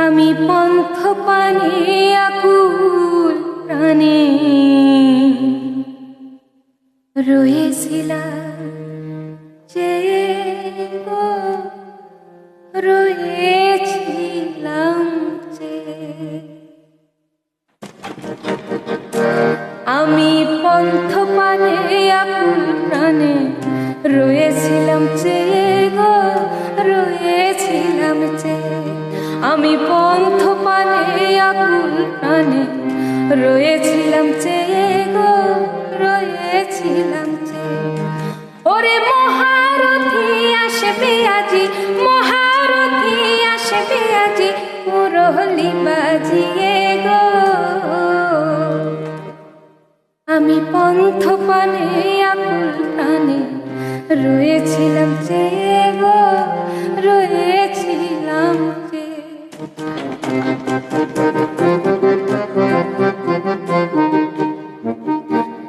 আমি পন্থ পানে আকুল প্রাণে রয়েছিলাম যে গো, রয়েছিলাম যে। আমি পন্থ পানে আকুল প্রাণে রয়েছিলাম যে গো, রয়েছিলাম যে। আমি পন্থ পানে আকুল প্রাণে রয়েছিলাম যে গো, রয়েছিলাম যে। ওরে মহারথী আসবে আজি, মহারথী আসবে আজি মুরলি বাজিয়ে গো। আমি পন্থ পানে আকুল প্রাণে রয়েছিলাম যে গো, রয়েছিলাম যে।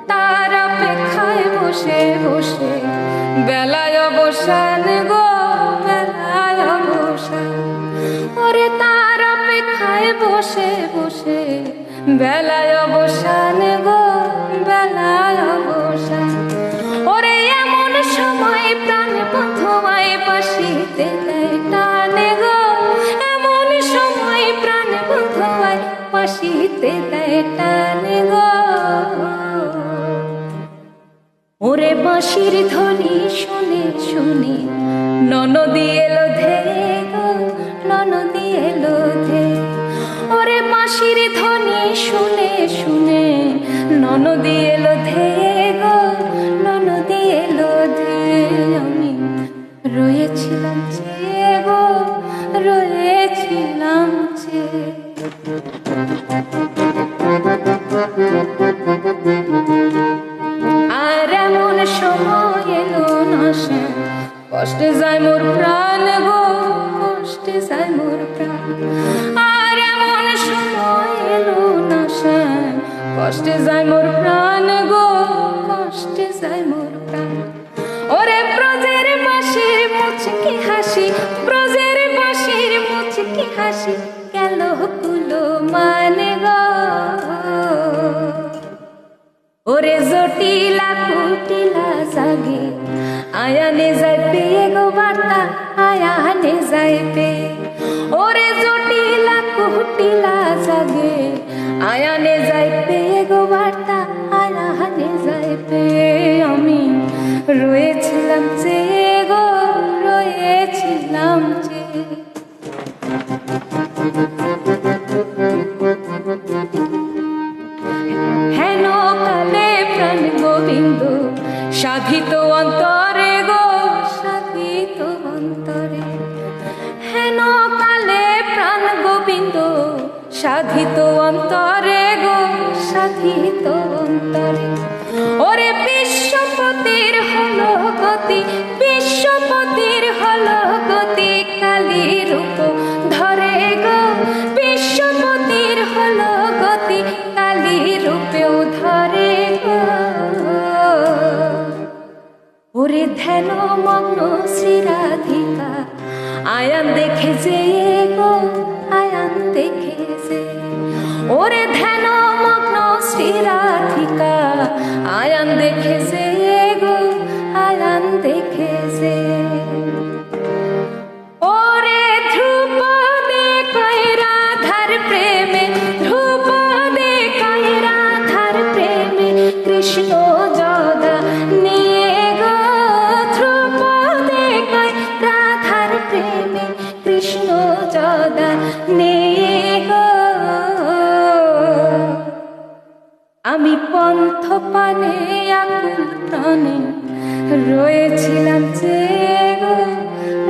তার অপেক্ষায় বসে বসে বেলায় অবসান গো, বেলায় অবসান। ওরে তার অপেক্ষায় বসে বসে বেলায় অবসান গো, বেলায় অবসান। ওরে এমন সময় প্রাণ বন্ধুমায় পাশিতে দেয় টানে গো, এমন সময় প্রাণ বন্ধুমায় পাশিতে দেয় টানে গো। ওরে বাঁশির ধ্বনি শুনে শুনে ননদি এলো ধে গো, ননদি এলো ধে। ওরে বাঁশির ধ্বনি শুনে শুনে ননদি এলো ধে গো, ননদি এলো ধে। আমি রয়েছিলাম যে গো, রয়েছিলাম যে। আর এমন সময় এলো না সে, কষ্টে যায় মোর প্রাণ গো, কষ্টে যায় মোর প্রাণ। আর এমন সময় এলো না সে, কষ্টে যায় মোর প্রাণ গো, কষ্টে যায় মোর প্রাণ। ওরে ব্রজের বাঁশির মুচকি হাসি, ব্রজের বাঁশির মুচকি হাসি গেল কুলো মানে গো। ওরে জটিলা কুটিলা জাগে আয়ানে যায় পেয়ে গো বার্তা, আয়ানে যায় পেয়ে। ওরে জটিলা কুটিলা জাগে আয়ানে যায় পেয়ে গো বার্তা, আয়ানে যায় পেয়ে। আমি রয়েছিলাম যে গো, রয়েছিলাম যে। হেন কালে প্রাণ গোবিন্দ সাধিত অন্তরে গো, সাধিত অন্তরে। হেন কালে প্রাণ গোবিন্দ সাধিত অন্তরে গো, সাধিত অন্তরে। ওরে বিশ্বপতির হলো গতি, বিশ্বপতির হলো গতি কালী রূপ ধরে গো, বিশ্বপতির হলো গতি কালী রূপেও ধরে গো। ওরে ধ্যান মগ্ন শ্রীরাধিকা আয়ান দেখে যে গো, আয়ান দেখে যে। ওরে ধ্যান মগ্ন শ্রীরাধিকা আয়ান দেখে যে গো, আয়ান দেখে যে। ওরে ধ্রুপদে কয় রাধার প্রেমে, ধ্রুপদে কয় রাধার প্রেমে কৃষ্ণ যদা নিয়ে গো, ধ্রুপদে কয় রাধার প্রেমে কৃষ্ণ যদা নিয়ে গো। আমি পন্থ পানে আকুল প্রাণে রয়েছিলাম যে গো,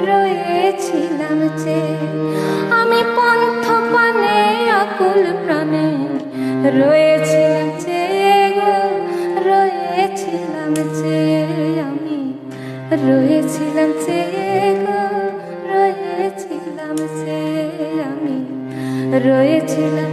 রয়েছিলাম যে। আমি পন্থ পানে আকুল প্রাণে রয়েছিলাম যে গো, রয়েছিলাম যে। আমি রয়েছিলাম যে গো, রয়েছিলাম যে। আমি রয়েছিলাম।